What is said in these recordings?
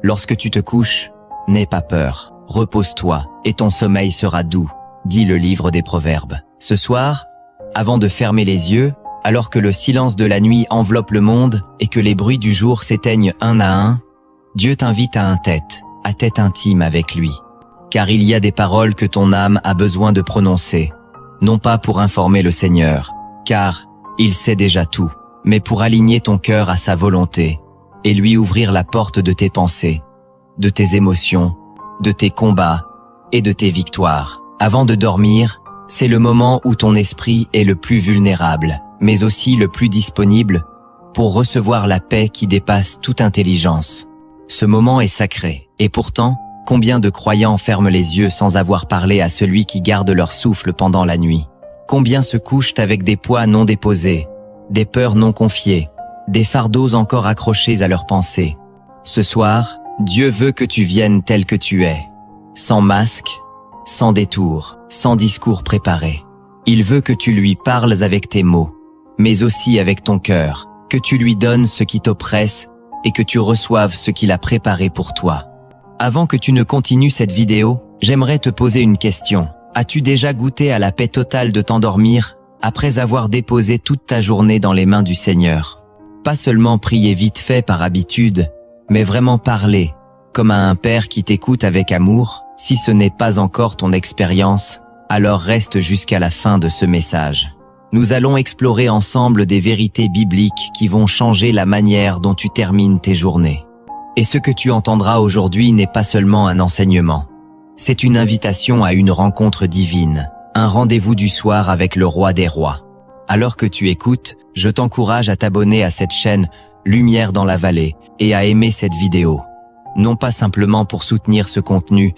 Lorsque tu te couches, n'aie pas peur, repose-toi, et ton sommeil sera doux, dit le livre des Proverbes. Ce soir, avant de fermer les yeux, alors que le silence de la nuit enveloppe le monde et que les bruits du jour s'éteignent un à un, Dieu t'invite à tête intime avec lui. Car il y a des paroles que ton âme a besoin de prononcer, non pas pour informer le Seigneur, car il sait déjà tout, mais pour aligner ton cœur à sa volonté et lui ouvrir la porte de tes pensées, de tes émotions, de tes combats et de tes victoires. Avant de dormir, c'est le moment où ton esprit est le plus vulnérable, mais aussi le plus disponible pour recevoir la paix qui dépasse toute intelligence. Ce moment est sacré, et pourtant, combien de croyants ferment les yeux sans avoir parlé à celui qui garde leur souffle pendant la nuit? Combien se couchent avec des poids non déposés, des peurs non confiées, des fardeaux encore accrochés à leurs pensées? Ce soir, Dieu veut que tu viennes tel que tu es, sans masque, sans détour, sans discours préparé. Il veut que tu lui parles avec tes mots, mais aussi avec ton cœur, que tu lui donnes ce qui t'oppresse et que tu reçoives ce qu'il a préparé pour toi. Avant que tu ne continues cette vidéo, j'aimerais te poser une question. As-tu déjà goûté à la paix totale de t'endormir après avoir déposé toute ta journée dans les mains du Seigneur? Pas seulement prier vite fait par habitude, mais vraiment parler, comme à un père qui t'écoute avec amour. Si ce n'est pas encore ton expérience, alors reste jusqu'à la fin de ce message. Nous allons explorer ensemble des vérités bibliques qui vont changer la manière dont tu termines tes journées. Et ce que tu entendras aujourd'hui n'est pas seulement un enseignement. C'est une invitation à une rencontre divine, un rendez-vous du soir avec le Roi des Rois. Alors que tu écoutes, je t'encourage à t'abonner à cette chaîne Lumière dans la Vallée et à aimer cette vidéo. Non pas simplement pour soutenir ce contenu,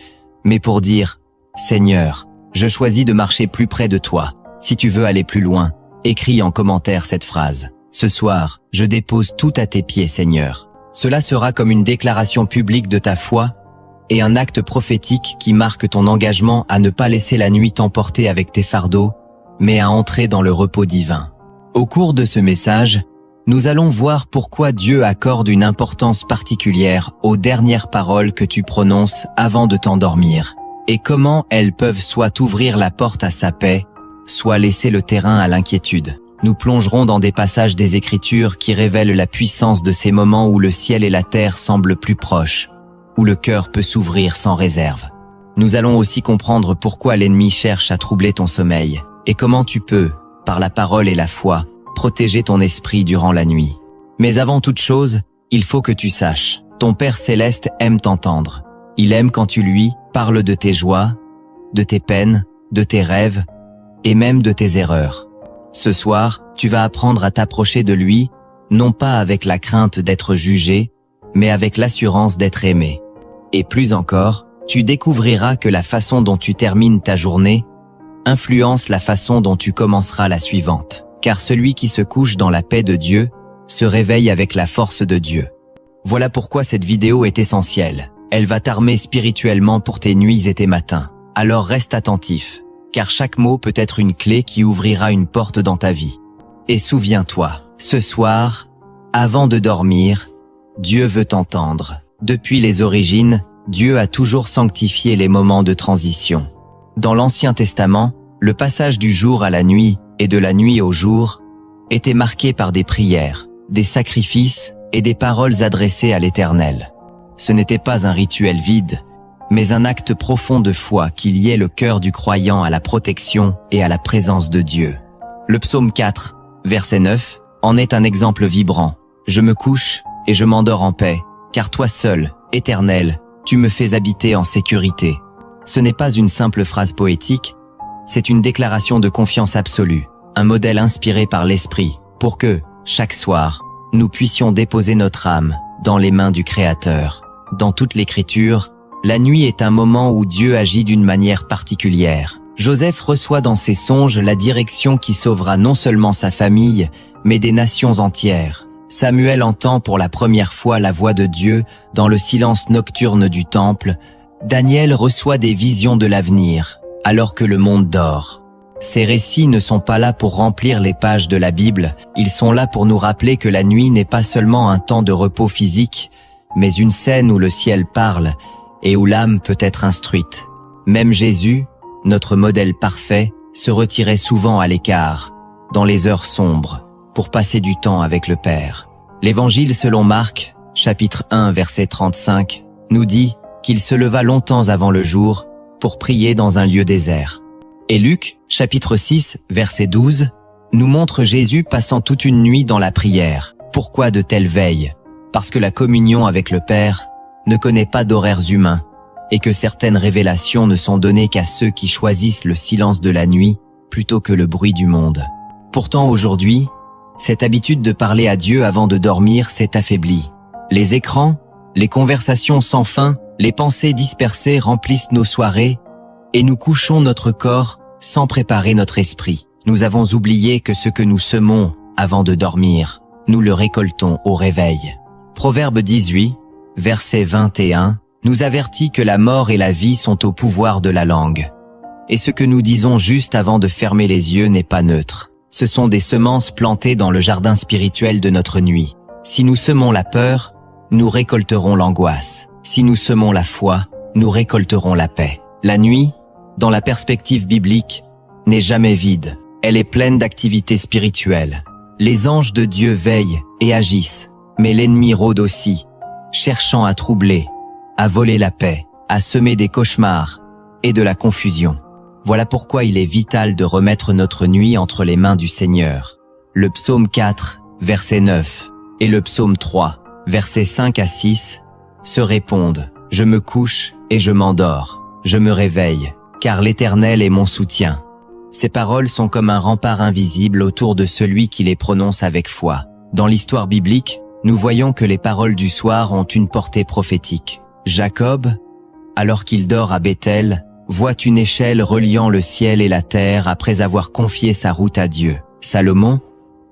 mais pour dire « Seigneur, je choisis de marcher plus près de toi. Si tu veux aller plus loin, écris en commentaire cette phrase. Ce soir, je dépose tout à tes pieds, Seigneur. » Cela sera comme une déclaration publique de ta foi et un acte prophétique qui marque ton engagement à ne pas laisser la nuit t'emporter avec tes fardeaux, mais à entrer dans le repos divin. Au cours de ce message, nous allons voir pourquoi Dieu accorde une importance particulière aux dernières paroles que tu prononces avant de t'endormir, et comment elles peuvent soit ouvrir la porte à sa paix, soit laisser le terrain à l'inquiétude. Nous plongerons dans des passages des Écritures qui révèlent la puissance de ces moments où le ciel et la terre semblent plus proches, où le cœur peut s'ouvrir sans réserve. Nous allons aussi comprendre pourquoi l'ennemi cherche à troubler ton sommeil, et comment tu peux, par la parole et la foi, protéger ton esprit durant la nuit. Mais avant toute chose, il faut que tu saches, ton Père Céleste aime t'entendre. Il aime quand tu lui parles de tes joies, de tes peines, de tes rêves, et même de tes erreurs. Ce soir, tu vas apprendre à t'approcher de lui, non pas avec la crainte d'être jugé, mais avec l'assurance d'être aimé. Et plus encore, tu découvriras que la façon dont tu termines ta journée influence la façon dont tu commenceras la suivante. Car celui qui se couche dans la paix de Dieu se réveille avec la force de Dieu. Voilà pourquoi cette vidéo est essentielle. Elle va t'armer spirituellement pour tes nuits et tes matins. Alors reste attentif, car chaque mot peut être une clé qui ouvrira une porte dans ta vie. Et souviens-toi, ce soir, avant de dormir, Dieu veut t'entendre. Depuis les origines, Dieu a toujours sanctifié les moments de transition. Dans l'Ancien Testament, le passage du jour à la nuit et de la nuit au jour était marqué par des prières, des sacrifices et des paroles adressées à l'Éternel. Ce n'était pas un rituel vide, mais un acte profond de foi qui liait le cœur du croyant à la protection et à la présence de Dieu. Le psaume 4, verset 9, en est un exemple vibrant. « Je me couche et je m'endors en paix, car toi seul, Éternel, tu me fais habiter en sécurité. » Ce n'est pas une simple phrase poétique, c'est une déclaration de confiance absolue, un modèle inspiré par l'Esprit, pour que, chaque soir, nous puissions déposer notre âme dans les mains du Créateur. Dans toute l'Écriture, la nuit est un moment où Dieu agit d'une manière particulière. Joseph reçoit dans ses songes la direction qui sauvera non seulement sa famille, mais des nations entières. Samuel entend pour la première fois la voix de Dieu dans le silence nocturne du temple. Daniel reçoit des visions de l'avenir, alors que le monde dort. Ces récits ne sont pas là pour remplir les pages de la Bible, ils sont là pour nous rappeler que la nuit n'est pas seulement un temps de repos physique, mais une scène où le ciel parle et où l'âme peut être instruite. Même Jésus, notre modèle parfait, se retirait souvent à l'écart, dans les heures sombres, pour passer du temps avec le Père. L'Évangile selon Marc, chapitre 1, verset 35, nous dit qu'il se leva longtemps avant le jour pour prier dans un lieu désert. Et Luc, chapitre 6, verset 12, nous montre Jésus passant toute une nuit dans la prière. Pourquoi de telles veilles? Parce que la communion avec le Père ne connaît pas d'horaires humains et que certaines révélations ne sont données qu'à ceux qui choisissent le silence de la nuit plutôt que le bruit du monde. Pourtant aujourd'hui, cette habitude de parler à Dieu avant de dormir s'est affaiblie. Les écrans, les conversations sans fin, les pensées dispersées remplissent nos soirées et nous couchons notre corps sans préparer notre esprit. Nous avons oublié que ce que nous semons avant de dormir, nous le récoltons au réveil. Proverbe 18, verset 21, nous avertit que la mort et la vie sont au pouvoir de la langue. Et ce que nous disons juste avant de fermer les yeux n'est pas neutre. Ce sont des semences plantées dans le jardin spirituel de notre nuit. Si nous semons la peur, nous récolterons l'angoisse. Si nous semons la foi, nous récolterons la paix. La nuit, dans la perspective biblique, n'est jamais vide. Elle est pleine d'activités spirituelles. Les anges de Dieu veillent et agissent, mais l'ennemi rôde aussi, cherchant à troubler, à voler la paix, à semer des cauchemars et de la confusion. Voilà pourquoi il est vital de remettre notre nuit entre les mains du Seigneur. Le psaume 4, verset 9, et le psaume 3, versets 5 à 6, se répondent « Je me couche et je m'endors, je me réveille, car l'Éternel est mon soutien. » Ces paroles sont comme un rempart invisible autour de celui qui les prononce avec foi. Dans l'histoire biblique, nous voyons que les paroles du soir ont une portée prophétique. Jacob, alors qu'il dort à Béthel, voit une échelle reliant le ciel et la terre après avoir confié sa route à Dieu. Salomon,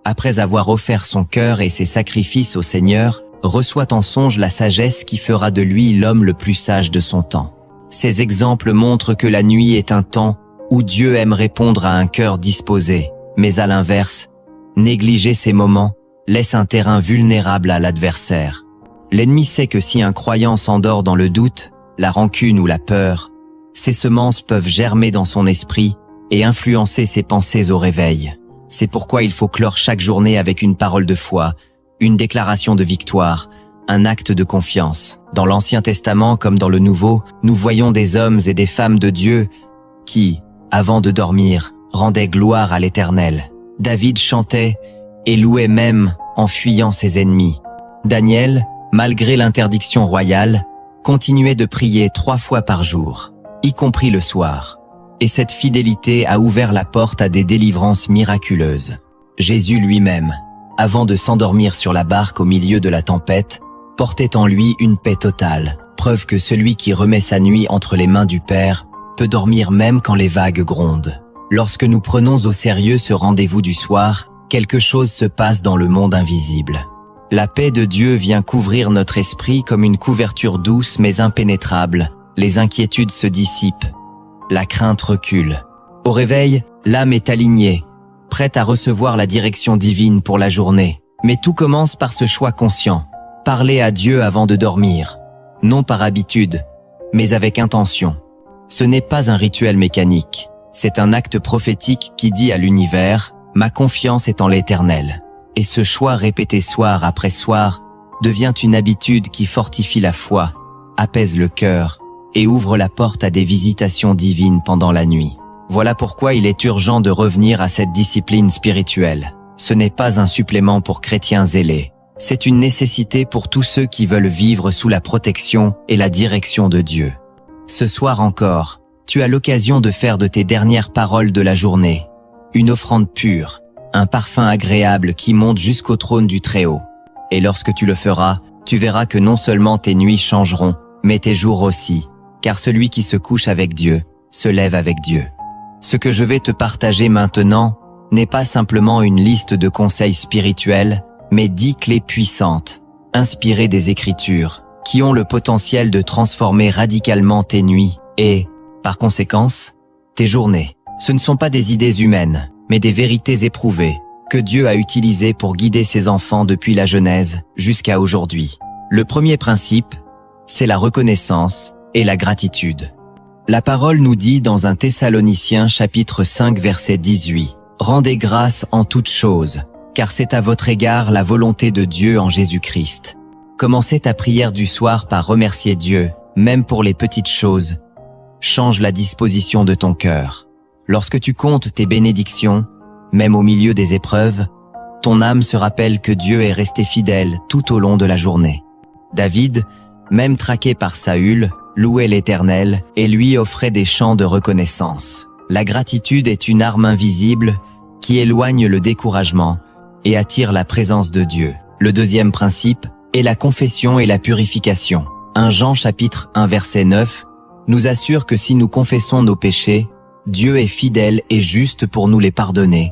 après avoir offert son cœur et ses sacrifices au Seigneur, reçoit en songe la sagesse qui fera de lui l'homme le plus sage de son temps. Ces exemples montrent que la nuit est un temps où Dieu aime répondre à un cœur disposé, mais à l'inverse, négliger ces moments laisse un terrain vulnérable à l'adversaire. L'ennemi sait que si un croyant s'endort dans le doute, la rancune ou la peur, ces semences peuvent germer dans son esprit et influencer ses pensées au réveil. C'est pourquoi il faut clore chaque journée avec une parole de foi, une déclaration de victoire, un acte de confiance. Dans l'Ancien Testament comme dans le Nouveau, nous voyons des hommes et des femmes de Dieu qui, avant de dormir, rendaient gloire à l'Éternel. David chantait et louait même en fuyant ses ennemis. Daniel, malgré l'interdiction royale, continuait de prier 3 fois par jour, y compris le soir. Et cette fidélité a ouvert la porte à des délivrances miraculeuses. Jésus lui-même, avant de s'endormir sur la barque au milieu de la tempête, portait en lui une paix totale, preuve que celui qui remet sa nuit entre les mains du Père peut dormir même quand les vagues grondent. Lorsque nous prenons au sérieux ce rendez-vous du soir, quelque chose se passe dans le monde invisible. La paix de Dieu vient couvrir notre esprit comme une couverture douce mais impénétrable. Les inquiétudes se dissipent. La crainte recule. Au réveil, l'âme est alignée, prête à recevoir la direction divine pour la journée. Mais tout commence par ce choix conscient. Parler à Dieu avant de dormir. Non par habitude, mais avec intention. Ce n'est pas un rituel mécanique. C'est un acte prophétique qui dit à l'univers « Ma confiance est en l'Éternel ». Et ce choix répété soir après soir devient une habitude qui fortifie la foi, apaise le cœur et ouvre la porte à des visitations divines pendant la nuit. Voilà pourquoi il est urgent de revenir à cette discipline spirituelle. Ce n'est pas un supplément pour chrétiens zélés. C'est une nécessité pour tous ceux qui veulent vivre sous la protection et la direction de Dieu. Ce soir encore, tu as l'occasion de faire de tes dernières paroles de la journée une offrande pure, un parfum agréable qui monte jusqu'au trône du Très-Haut. Et lorsque tu le feras, tu verras que non seulement tes nuits changeront, mais tes jours aussi, car celui qui se couche avec Dieu, se lève avec Dieu. Ce que je vais te partager maintenant n'est pas simplement une liste de conseils spirituels, mais 10 clés puissantes, inspirées des Écritures, qui ont le potentiel de transformer radicalement tes nuits et, par conséquence, tes journées. Ce ne sont pas des idées humaines, mais des vérités éprouvées, que Dieu a utilisées pour guider ses enfants depuis la Genèse jusqu'à aujourd'hui. Le premier principe, c'est la reconnaissance et la gratitude. La parole nous dit dans 1 Thessaloniciens chapitre 5 verset 18, « Rendez grâce en toutes choses, car c'est à votre égard la volonté de Dieu en Jésus-Christ. » Commencez ta prière du soir par remercier Dieu, même pour les petites choses. Change la disposition de ton cœur. Lorsque tu comptes tes bénédictions, même au milieu des épreuves, ton âme se rappelle que Dieu est resté fidèle tout au long de la journée. David, même traqué par Saül, louait l'Éternel et lui offrait des chants de reconnaissance. La gratitude est une arme invisible qui éloigne le découragement et attire la présence de Dieu. Le deuxième principe est la confession et la purification. 1 Jean chapitre 1 verset 9 nous assure que si nous confessons nos péchés, Dieu est fidèle et juste pour nous les pardonner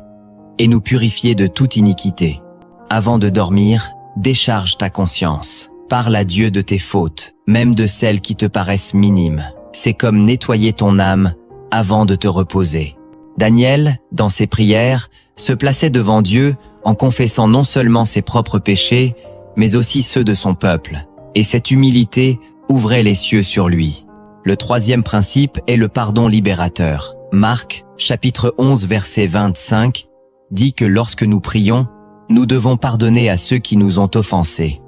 et nous purifier de toute iniquité. Avant de dormir, décharge ta conscience. Parle à Dieu de tes fautes, même de celles qui te paraissent minimes. C'est comme nettoyer ton âme avant de te reposer. Daniel, dans ses prières, se plaçait devant Dieu en confessant non seulement ses propres péchés, mais aussi ceux de son peuple. Et cette humilité ouvrait les cieux sur lui. Le troisième principe est le pardon libérateur. Marc, chapitre 11, verset 25, dit que lorsque nous prions, nous devons pardonner à ceux qui nous ont offensés.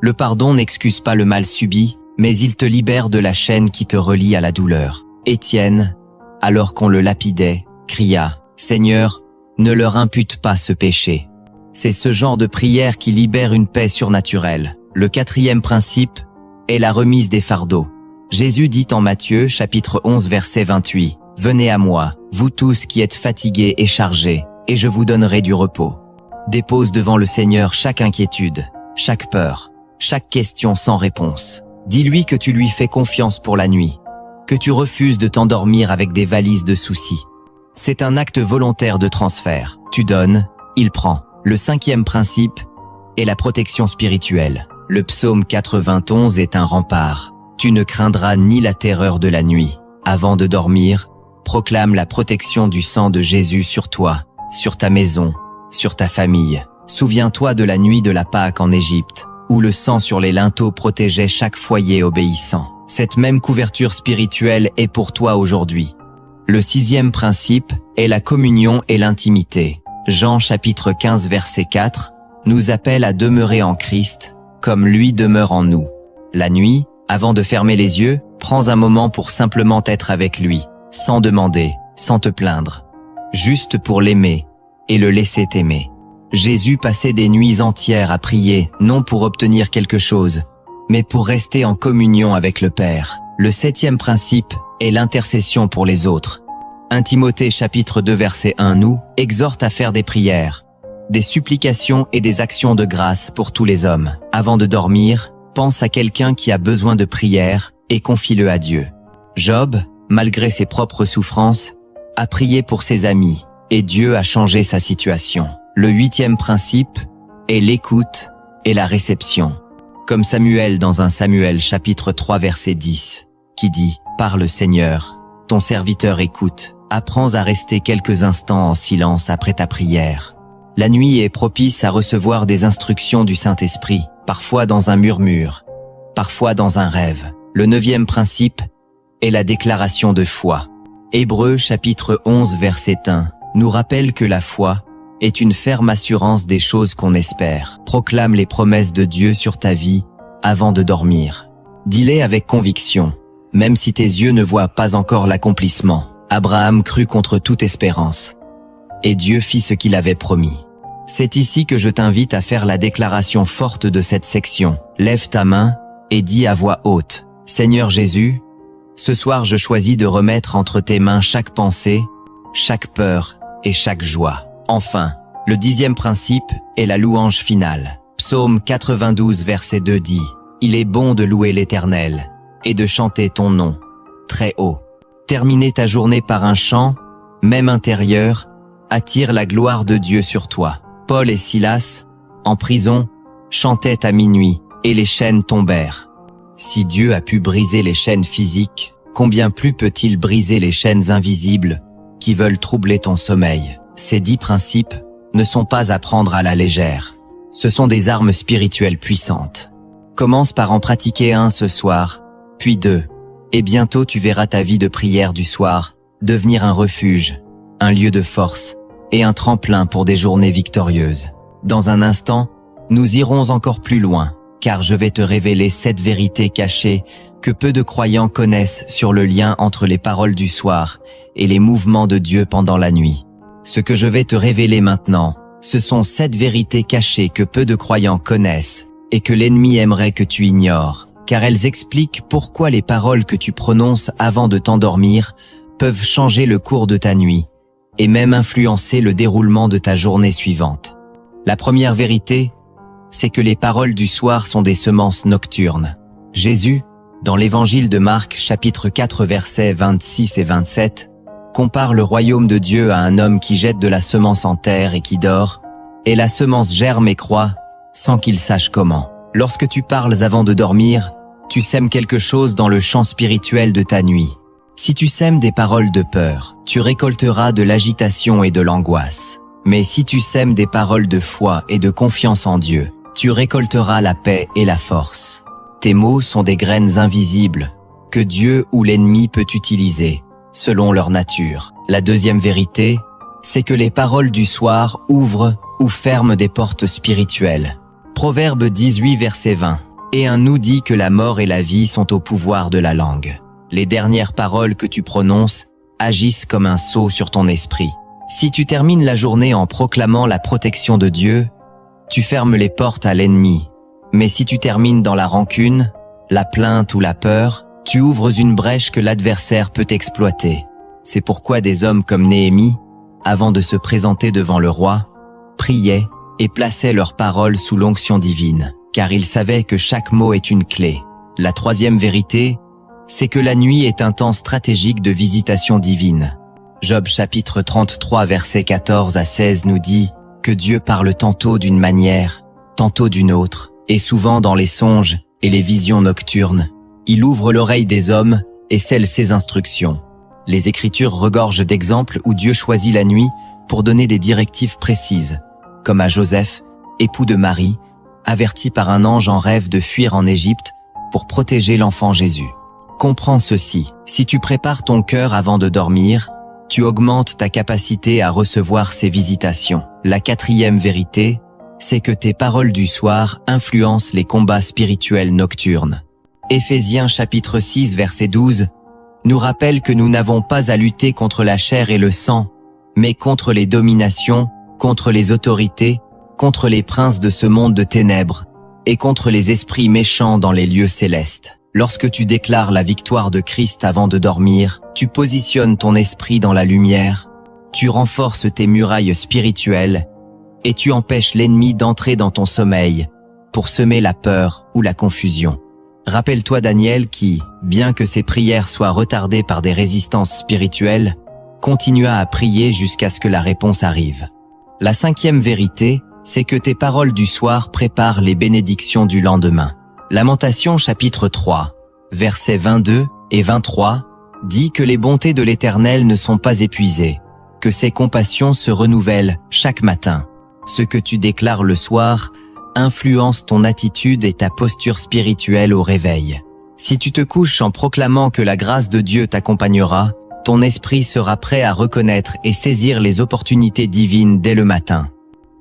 Le pardon n'excuse pas le mal subi, mais il te libère de la chaîne qui te relie à la douleur. Étienne, alors qu'on le lapidait, cria « Seigneur, ne leur impute pas ce péché ». C'est ce genre de prière qui libère une paix surnaturelle. Le quatrième principe est la remise des fardeaux. Jésus dit en Matthieu, chapitre 11, verset 28, « Venez à moi, vous tous qui êtes fatigués et chargés, et je vous donnerai du repos. » Dépose devant le Seigneur chaque inquiétude, chaque peur, chaque question sans réponse. Dis-lui que tu lui fais confiance pour la nuit, que tu refuses de t'endormir avec des valises de soucis. C'est un acte volontaire de transfert. Tu donnes, il prend. Le cinquième principe est la protection spirituelle. Le psaume 91 est un rempart. Tu ne craindras ni la terreur de la nuit. Avant de dormir, proclame la protection du sang de Jésus sur toi, sur ta maison, sur ta famille. Souviens-toi de la nuit de la Pâque en Égypte, où le sang sur les linteaux protégeait chaque foyer obéissant. Cette même couverture spirituelle est pour toi aujourd'hui. Le sixième principe est la communion et l'intimité. Jean chapitre 15 verset 4 nous appelle à demeurer en Christ, comme lui demeure en nous. La nuit, avant de fermer les yeux, prends un moment pour simplement être avec lui, sans demander, sans te plaindre. Juste pour l'aimer et le laisser t'aimer. Jésus passait des nuits entières à prier, non pour obtenir quelque chose, mais pour rester en communion avec le Père. Le septième principe est l'intercession pour les autres. 1 Timothée chapitre 2 verset 1 nous exhorte à faire des prières, des supplications et des actions de grâce pour tous les hommes. Avant de dormir, pense à quelqu'un qui a besoin de prière et confie-le à Dieu. Job, malgré ses propres souffrances, a prié pour ses amis et Dieu a changé sa situation. Le huitième principe est l'écoute et la réception. Comme Samuel dans 1 Samuel chapitre 3 verset 10, qui dit « Parle Seigneur, ton serviteur écoute, apprends à rester quelques instants en silence après ta prière. » La nuit est propice à recevoir des instructions du Saint-Esprit, parfois dans un murmure, parfois dans un rêve. Le neuvième principe est la déclaration de foi. Hébreux chapitre 11 verset 1 nous rappelle que la foi est une ferme assurance des choses qu'on espère. Proclame les promesses de Dieu sur ta vie avant de dormir. Dis-les avec conviction, même si tes yeux ne voient pas encore l'accomplissement. Abraham crut contre toute espérance, et Dieu fit ce qu'il avait promis. C'est ici que je t'invite à faire la déclaration forte de cette section. Lève ta main et dis à voix haute, « Seigneur Jésus, ce soir je choisis de remettre entre tes mains chaque pensée, chaque peur et chaque joie. » Enfin, le dixième principe est la louange finale. Psaume 92 verset 2 dit « Il est bon de louer l'Éternel et de chanter ton nom très haut. » Terminer ta journée par un chant, même intérieur, attire la gloire de Dieu sur toi. Paul et Silas, en prison, chantaient à minuit et les chaînes tombèrent. Si Dieu a pu briser les chaînes physiques, combien plus peut-il briser les chaînes invisibles qui veulent troubler ton sommeil? Ces 10 principes ne sont pas à prendre à la légère. Ce sont des armes spirituelles puissantes. Commence par en pratiquer un ce soir, puis deux, et bientôt tu verras ta vie de prière du soir devenir un refuge, un lieu de force et un tremplin pour des journées victorieuses. Dans un instant, nous irons encore plus loin, car je vais te révéler 7 vérités cachées que peu de croyants connaissent sur le lien entre les paroles du soir et les mouvements de Dieu pendant la nuit. Ce que je vais te révéler maintenant, ce sont 7 vérités cachées que peu de croyants connaissent et que l'ennemi aimerait que tu ignores, car elles expliquent pourquoi les paroles que tu prononces avant de t'endormir peuvent changer le cours de ta nuit et même influencer le déroulement de ta journée suivante. La première vérité, c'est que les paroles du soir sont des semences nocturnes. Jésus, dans l'évangile de Marc, chapitre 4, versets 26 et 27, compare le royaume de Dieu à un homme qui jette de la semence en terre et qui dort, et la semence germe et croît sans qu'il sache comment. Lorsque tu parles avant de dormir, tu sèmes quelque chose dans le champ spirituel de ta nuit. Si tu sèmes des paroles de peur, tu récolteras de l'agitation et de l'angoisse. Mais si tu sèmes des paroles de foi et de confiance en Dieu, tu récolteras la paix et la force. Tes mots sont des graines invisibles que Dieu ou l'ennemi peut utiliser, selon leur nature. La deuxième vérité, c'est que les paroles du soir ouvrent ou ferment des portes spirituelles. Proverbe 18, verset 20. Et un nous dit que la mort et la vie sont au pouvoir de la langue. Les dernières paroles que tu prononces agissent comme un sceau sur ton esprit. Si tu termines la journée en proclamant la protection de Dieu, tu fermes les portes à l'ennemi. Mais si tu termines dans la rancune, la plainte ou la peur, tu ouvres une brèche que l'adversaire peut exploiter. C'est pourquoi des hommes comme Néhémie, avant de se présenter devant le roi, priaient et plaçaient leurs paroles sous l'onction divine, car ils savaient que chaque mot est une clé. La troisième vérité, c'est que la nuit est un temps stratégique de visitation divine. Job chapitre 33 versets 14 à 16 nous dit que Dieu parle tantôt d'une manière, tantôt d'une autre, et souvent dans les songes et les visions nocturnes. Il ouvre l'oreille des hommes et scelle ses instructions. Les Écritures regorgent d'exemples où Dieu choisit la nuit pour donner des directives précises, comme à Joseph, époux de Marie, averti par un ange en rêve de fuir en Égypte pour protéger l'enfant Jésus. Comprends ceci, si tu prépares ton cœur avant de dormir, tu augmentes ta capacité à recevoir ces visitations. La quatrième vérité, c'est que tes paroles du soir influencent les combats spirituels nocturnes. Éphésiens chapitre 6 verset 12 nous rappelle que nous n'avons pas à lutter contre la chair et le sang, mais contre les dominations, contre les autorités, contre les princes de ce monde de ténèbres, et contre les esprits méchants dans les lieux célestes. Lorsque tu déclares la victoire de Christ avant de dormir, tu positionnes ton esprit dans la lumière, tu renforces tes murailles spirituelles et tu empêches l'ennemi d'entrer dans ton sommeil pour semer la peur ou la confusion. Rappelle-toi Daniel qui, bien que ses prières soient retardées par des résistances spirituelles, continua à prier jusqu'à ce que la réponse arrive. La cinquième vérité, c'est que tes paroles du soir préparent les bénédictions du lendemain. Lamentation chapitre 3, versets 22 et 23, dit que les bontés de l'Éternel ne sont pas épuisées, que ses compassions se renouvellent chaque matin. Ce que tu déclares le soir influence ton attitude et ta posture spirituelle au réveil. Si tu te couches en proclamant que la grâce de Dieu t'accompagnera, ton esprit sera prêt à reconnaître et saisir les opportunités divines dès le matin.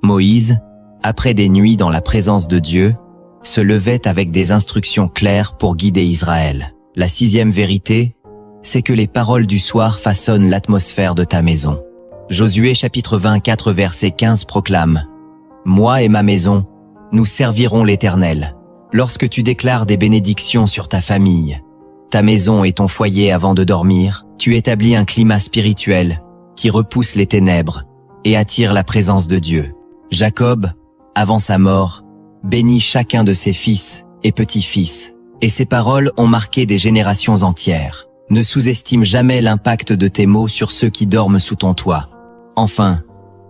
Moïse, après des nuits dans la présence de Dieu, se levait avec des instructions claires pour guider Israël. La sixième vérité, c'est que les paroles du soir façonnent l'atmosphère de ta maison. Josué chapitre 24 verset 15 proclame « Moi et ma maison, nous servirons l'Éternel ». Lorsque tu déclares des bénédictions sur ta famille, ta maison et ton foyer avant de dormir, tu établis un climat spirituel qui repousse les ténèbres et attire la présence de Dieu. Jacob, avant sa mort, bénit chacun de ses fils et petits-fils, et ses paroles ont marqué des générations entières. Ne sous-estime jamais l'impact de tes mots sur ceux qui dorment sous ton toit. Enfin,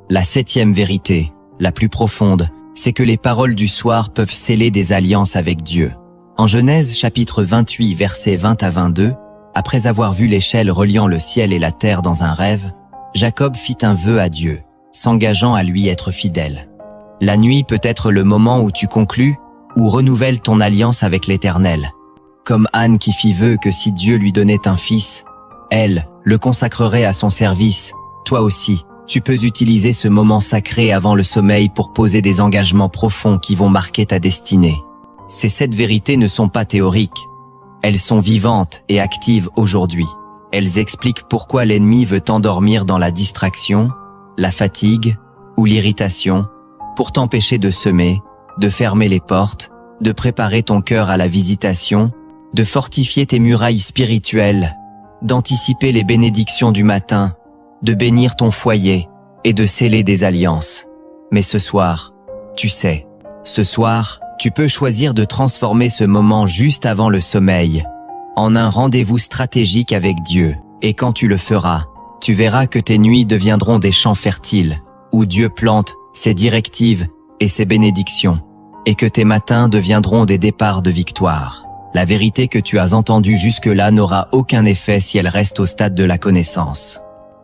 la septième vérité, la plus profonde, c'est que les paroles du soir peuvent sceller des alliances avec Dieu. En Genèse chapitre 28 versets 20 à 22, après avoir vu l'échelle reliant le ciel et la terre dans un rêve, Jacob fit un vœu à Dieu, s'engageant à lui être fidèle. La nuit peut être le moment où tu conclus ou renouvelle ton alliance avec l'Éternel. Comme Anne qui fit vœu que si Dieu lui donnait un fils, elle le consacrerait à son service. Toi aussi, tu peux utiliser ce moment sacré avant le sommeil pour poser des engagements profonds qui vont marquer ta destinée. Ces 7 vérités ne sont pas théoriques. Elles sont vivantes et actives aujourd'hui. Elles expliquent pourquoi l'ennemi veut t'endormir dans la distraction, la fatigue ou l'irritation, pour t'empêcher de semer, de fermer les portes, de préparer ton cœur à la visitation, de fortifier tes murailles spirituelles, d'anticiper les bénédictions du matin, de bénir ton foyer et de sceller des alliances. Mais ce soir, tu sais, ce soir, tu peux choisir de transformer ce moment juste avant le sommeil en un rendez-vous stratégique avec Dieu. Et quand tu le feras, tu verras que tes nuits deviendront des champs fertiles où Dieu plante ses directives et ses bénédictions, et que tes matins deviendront des départs de victoire. La vérité que tu as entendue jusque-là n'aura aucun effet si elle reste au stade de la connaissance.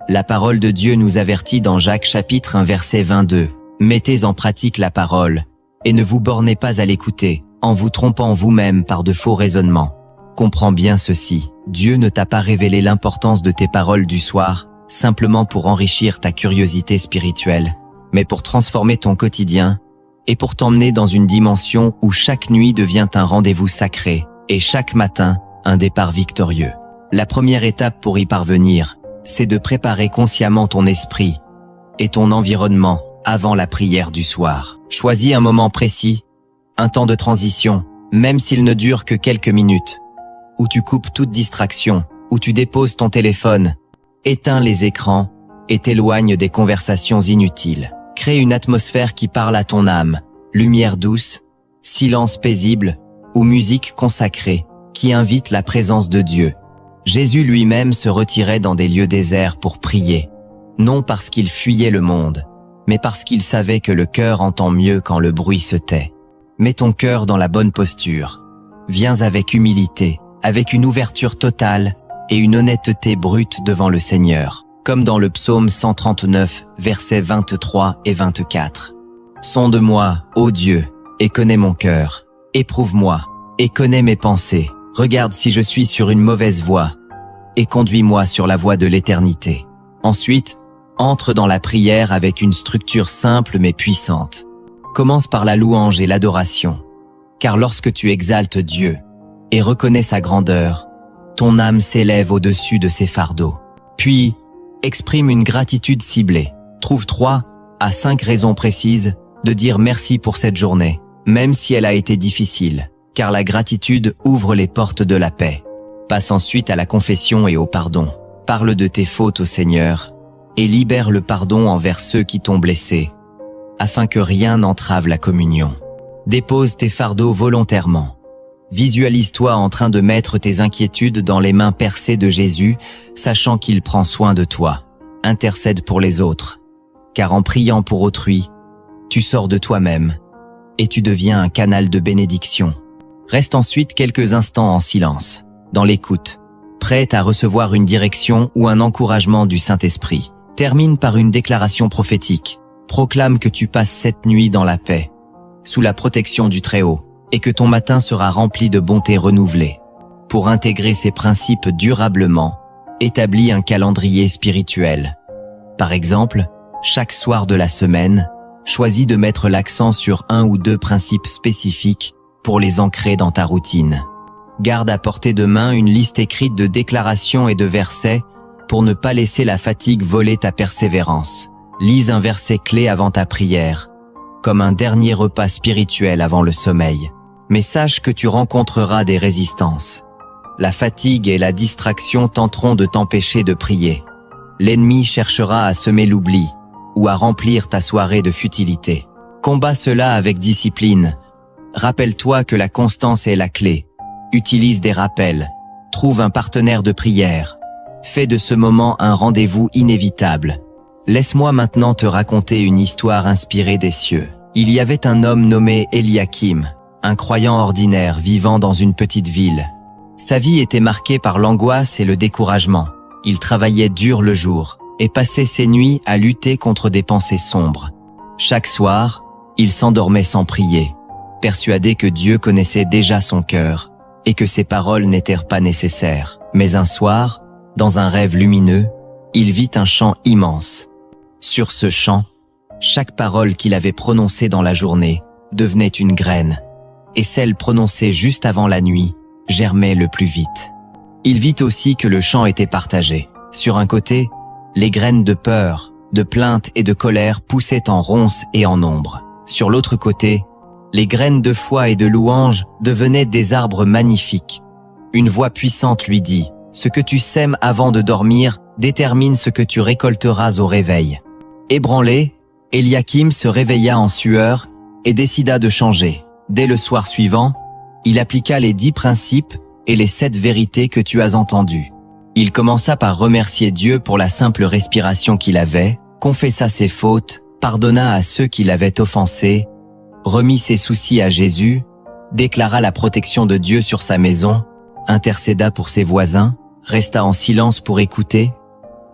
La parole de Dieu nous avertit dans Jacques chapitre 1 verset 22. Mettez en pratique la parole, et ne vous bornez pas à l'écouter, en vous trompant vous-même par de faux raisonnements. Comprends bien ceci, Dieu ne t'a pas révélé l'importance de tes paroles du soir, simplement pour enrichir ta curiosité spirituelle, mais pour transformer ton quotidien, et pour t'emmener dans une dimension où chaque nuit devient un rendez-vous sacré, et chaque matin, un départ victorieux. La première étape pour y parvenir, c'est de préparer consciemment ton esprit et ton environnement avant la prière du soir. Choisis un moment précis, un temps de transition, même s'il ne dure que quelques minutes, où tu coupes toute distraction, où tu déposes ton téléphone, éteins les écrans et t'éloignes des conversations inutiles. Crée une atmosphère qui parle à ton âme, lumière douce, silence paisible ou musique consacrée qui invite la présence de Dieu. Jésus lui-même se retirait dans des lieux déserts pour prier, non parce qu'il fuyait le monde, mais parce qu'il savait que le cœur entend mieux quand le bruit se tait. Mets ton cœur dans la bonne posture. Viens avec humilité, avec une ouverture totale et une honnêteté brute devant le Seigneur, comme dans le psaume 139, versets 23 et 24. Sonde-moi, ô Dieu, et connais mon cœur. Éprouve-moi, et connais mes pensées. Regarde si je suis sur une mauvaise voie, et conduis-moi sur la voie de l'éternité. Ensuite, entre dans la prière avec une structure simple mais puissante. Commence par la louange et l'adoration, car lorsque tu exaltes Dieu et reconnais sa grandeur, ton âme s'élève au-dessus de ses fardeaux. Puis, exprime une gratitude ciblée. Trouve 3 à 5 raisons précises de dire merci pour cette journée, même si elle a été difficile, car la gratitude ouvre les portes de la paix. Passe ensuite à la confession et au pardon. Parle de tes fautes au Seigneur et libère le pardon envers ceux qui t'ont blessé, afin que rien n'entrave la communion. Dépose tes fardeaux volontairement. Visualise-toi en train de mettre tes inquiétudes dans les mains percées de Jésus, sachant qu'il prend soin de toi. Intercède pour les autres, car en priant pour autrui, tu sors de toi-même et tu deviens un canal de bénédiction. Reste ensuite quelques instants en silence, dans l'écoute, prête à recevoir une direction ou un encouragement du Saint-Esprit. Termine par une déclaration prophétique. Proclame que tu passes cette nuit dans la paix, sous la protection du Très-Haut, et que ton matin sera rempli de bonté renouvelée. Pour intégrer ces principes durablement, établis un calendrier spirituel. Par exemple, chaque soir de la semaine, choisis de mettre l'accent sur 1 ou 2 principes spécifiques pour les ancrer dans ta routine. Garde à portée de main une liste écrite de déclarations et de versets pour ne pas laisser la fatigue voler ta persévérance. Lise un verset clé avant ta prière, comme un dernier repas spirituel avant le sommeil. Mais sache que tu rencontreras des résistances. La fatigue et la distraction tenteront de t'empêcher de prier. L'ennemi cherchera à semer l'oubli ou à remplir ta soirée de futilité. Combats cela avec discipline. Rappelle-toi que la constance est la clé. Utilise des rappels. Trouve un partenaire de prière. Fais de ce moment un rendez-vous inévitable. Laisse-moi maintenant te raconter une histoire inspirée des cieux. Il y avait un homme nommé Eliakim, un croyant ordinaire vivant dans une petite ville. Sa vie était marquée par l'angoisse et le découragement. Il travaillait dur le jour et passait ses nuits à lutter contre des pensées sombres. Chaque soir, il s'endormait sans prier. persuadé que Dieu connaissait déjà son cœur, et que ses paroles n'étaient pas nécessaires. Mais un soir, dans un rêve lumineux, il vit un champ immense. Sur ce champ, chaque parole qu'il avait prononcée dans la journée devenait une graine, et celle prononcée juste avant la nuit germait le plus vite. Il vit aussi que le champ était partagé. Sur un côté, les graines de peur, de plainte et de colère poussaient en ronces et en ombre. Sur l'autre côté, les graines de foi et de louange devenaient des arbres magnifiques. Une voix puissante lui dit « Ce que tu sèmes avant de dormir détermine ce que tu récolteras au réveil. » Ébranlé, Eliakim se réveilla en sueur et décida de changer. Dès le soir suivant, il appliqua les 10 principes et les 7 vérités que tu as entendues. Il commença par remercier Dieu pour la simple respiration qu'il avait, confessa ses fautes, pardonna à ceux qui l'avaient offensé, remit ses soucis à Jésus, déclara la protection de Dieu sur sa maison, intercéda pour ses voisins, resta en silence pour écouter,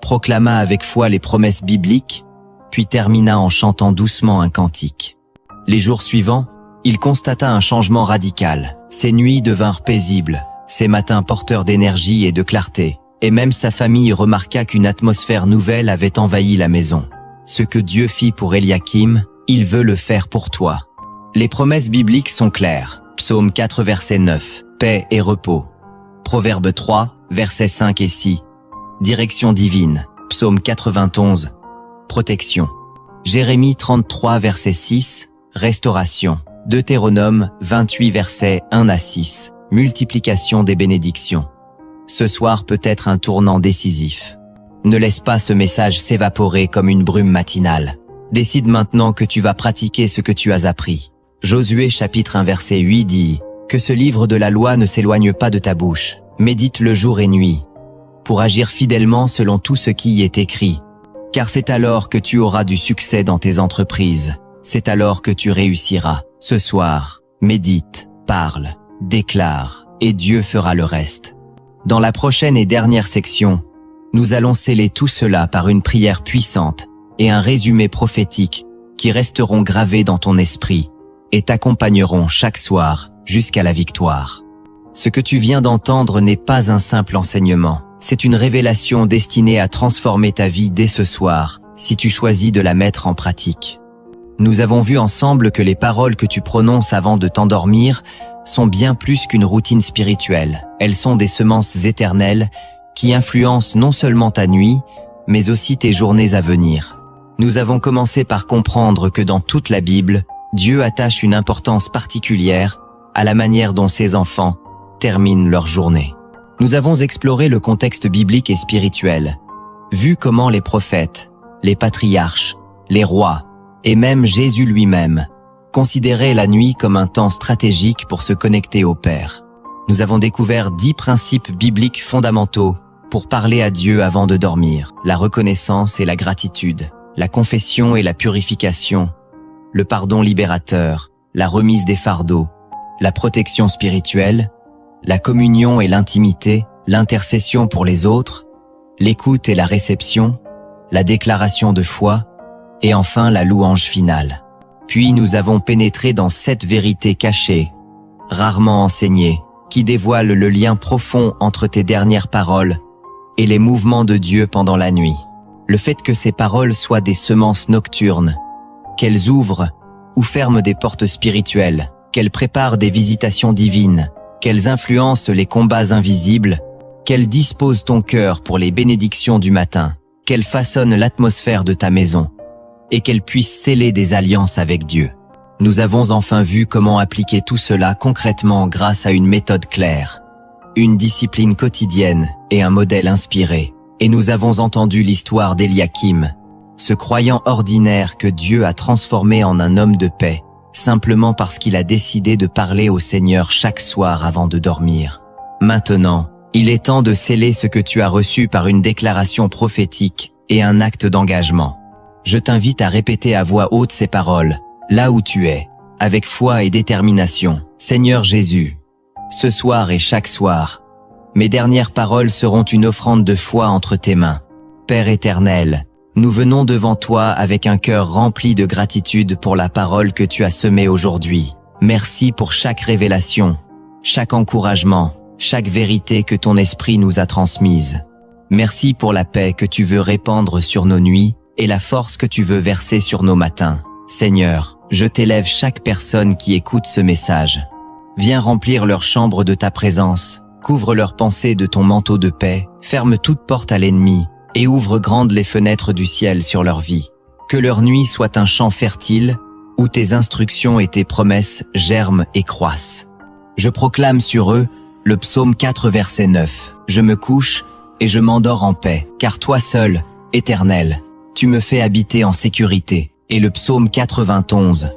proclama avec foi les promesses bibliques, puis termina en chantant doucement un cantique. Les jours suivants, il constata un changement radical. Ses nuits devinrent paisibles, ses matins porteurs d'énergie et de clarté, et même sa famille remarqua qu'une atmosphère nouvelle avait envahi la maison. Ce que Dieu fit pour Eliakim, il veut le faire pour toi. Les promesses bibliques sont claires. Psaume 4 verset 9, paix et repos. Proverbe 3, versets 5 et 6. Direction divine. Psaume 91, protection. Jérémie 33 verset 6, restauration. Deutéronome 28 versets 1 à 6, multiplication des bénédictions. Ce soir peut être un tournant décisif. Ne laisse pas ce message s'évaporer comme une brume matinale. Décide maintenant que tu vas pratiquer ce que tu as appris. Josué chapitre 1 verset 8 dit « Que ce livre de la loi ne s'éloigne pas de ta bouche, médite-le jour et nuit, pour agir fidèlement selon tout ce qui y est écrit. Car c'est alors que tu auras du succès dans tes entreprises, c'est alors que tu réussiras. Ce soir, médite, parle, déclare, et Dieu fera le reste. » Dans la prochaine et dernière section, nous allons sceller tout cela par une prière puissante et un résumé prophétique qui resteront gravés dans ton esprit et t'accompagneront chaque soir jusqu'à la victoire. Ce que tu viens d'entendre n'est pas un simple enseignement, c'est une révélation destinée à transformer ta vie dès ce soir, si tu choisis de la mettre en pratique. Nous avons vu ensemble que les paroles que tu prononces avant de t'endormir sont bien plus qu'une routine spirituelle. Elles sont des semences éternelles qui influencent non seulement ta nuit, mais aussi tes journées à venir. Nous avons commencé par comprendre que dans toute la Bible, Dieu attache une importance particulière à la manière dont ses enfants terminent leur journée. Nous avons exploré le contexte biblique et spirituel, vu comment les prophètes, les patriarches, les rois, et même Jésus lui-même, considéraient la nuit comme un temps stratégique pour se connecter au Père. Nous avons découvert 10 principes bibliques fondamentaux pour parler à Dieu avant de dormir: la reconnaissance et la gratitude, la confession et la purification, le pardon libérateur, la remise des fardeaux, la protection spirituelle, la communion et l'intimité, l'intercession pour les autres, l'écoute et la réception, la déclaration de foi, et enfin la louange finale. Puis nous avons pénétré dans 7 vérités cachées, rarement enseignées, qui dévoilent le lien profond entre tes dernières paroles et les mouvements de Dieu pendant la nuit. Le fait que ces paroles soient des semences nocturnes, qu'elles ouvrent ou ferment des portes spirituelles, qu'elles préparent des visitations divines, qu'elles influencent les combats invisibles, qu'elles disposent ton cœur pour les bénédictions du matin, qu'elles façonnent l'atmosphère de ta maison, et qu'elles puissent sceller des alliances avec Dieu. Nous avons enfin vu comment appliquer tout cela concrètement grâce à une méthode claire, une discipline quotidienne et un modèle inspiré. Et nous avons entendu l'histoire d'Eliakim, ce croyant ordinaire que Dieu a transformé en un homme de paix, simplement parce qu'il a décidé de parler au Seigneur chaque soir avant de dormir. Maintenant, il est temps de sceller ce que tu as reçu par une déclaration prophétique et un acte d'engagement. Je t'invite à répéter à voix haute ces paroles, là où tu es, avec foi et détermination. Seigneur Jésus, ce soir et chaque soir, mes dernières paroles seront une offrande de foi entre tes mains. Père éternel, nous venons devant toi avec un cœur rempli de gratitude pour la parole que tu as semée aujourd'hui. Merci pour chaque révélation, chaque encouragement, chaque vérité que ton esprit nous a transmise. Merci pour la paix que tu veux répandre sur nos nuits et la force que tu veux verser sur nos matins. Seigneur, je t'élève chaque personne qui écoute ce message. Viens remplir leur chambre de ta présence, couvre leurs pensées de ton manteau de paix, ferme toute porte à l'ennemi et ouvre grandes les fenêtres du ciel sur leur vie. Que leur nuit soit un champ fertile où tes instructions et tes promesses germent et croissent. Je proclame sur eux le psaume 4 verset 9. Je me couche et je m'endors en paix, car toi seul, Éternel, tu me fais habiter en sécurité. Et le psaume 91.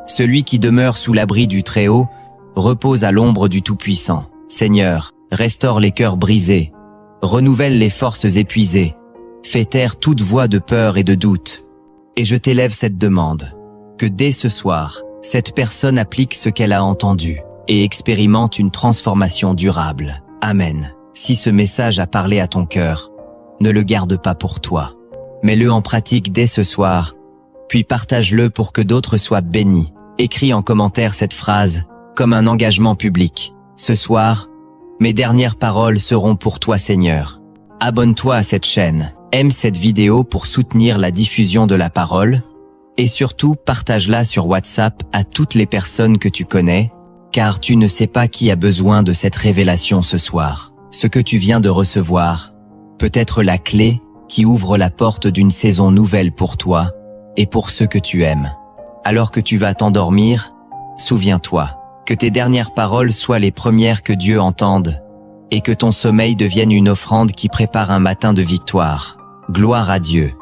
Celui qui demeure sous l'abri du Très-Haut repose à l'ombre du Tout-Puissant. Seigneur, restaure les cœurs brisés, renouvelle les forces épuisées, fais taire toute voix de peur et de doute. Et je t'élève cette demande, que dès ce soir, cette personne applique ce qu'elle a entendu et expérimente une transformation durable. Amen. Si ce message a parlé à ton cœur, ne le garde pas pour toi. Mets-le en pratique dès ce soir, puis partage-le pour que d'autres soient bénis. Écris en commentaire cette phrase comme un engagement public. Ce soir, mes dernières paroles seront pour toi, Seigneur. Abonne-toi à cette chaîne, aime cette vidéo pour soutenir la diffusion de la parole et surtout partage-la sur WhatsApp à toutes les personnes que tu connais, car tu ne sais pas qui a besoin de cette révélation ce soir. Ce que tu viens de recevoir peut être la clé qui ouvre la porte d'une saison nouvelle pour toi et pour ceux que tu aimes. Alors que tu vas t'endormir, souviens-toi que tes dernières paroles soient les premières que Dieu entende et que ton sommeil devienne une offrande qui prépare un matin de victoire. Gloire à Dieu.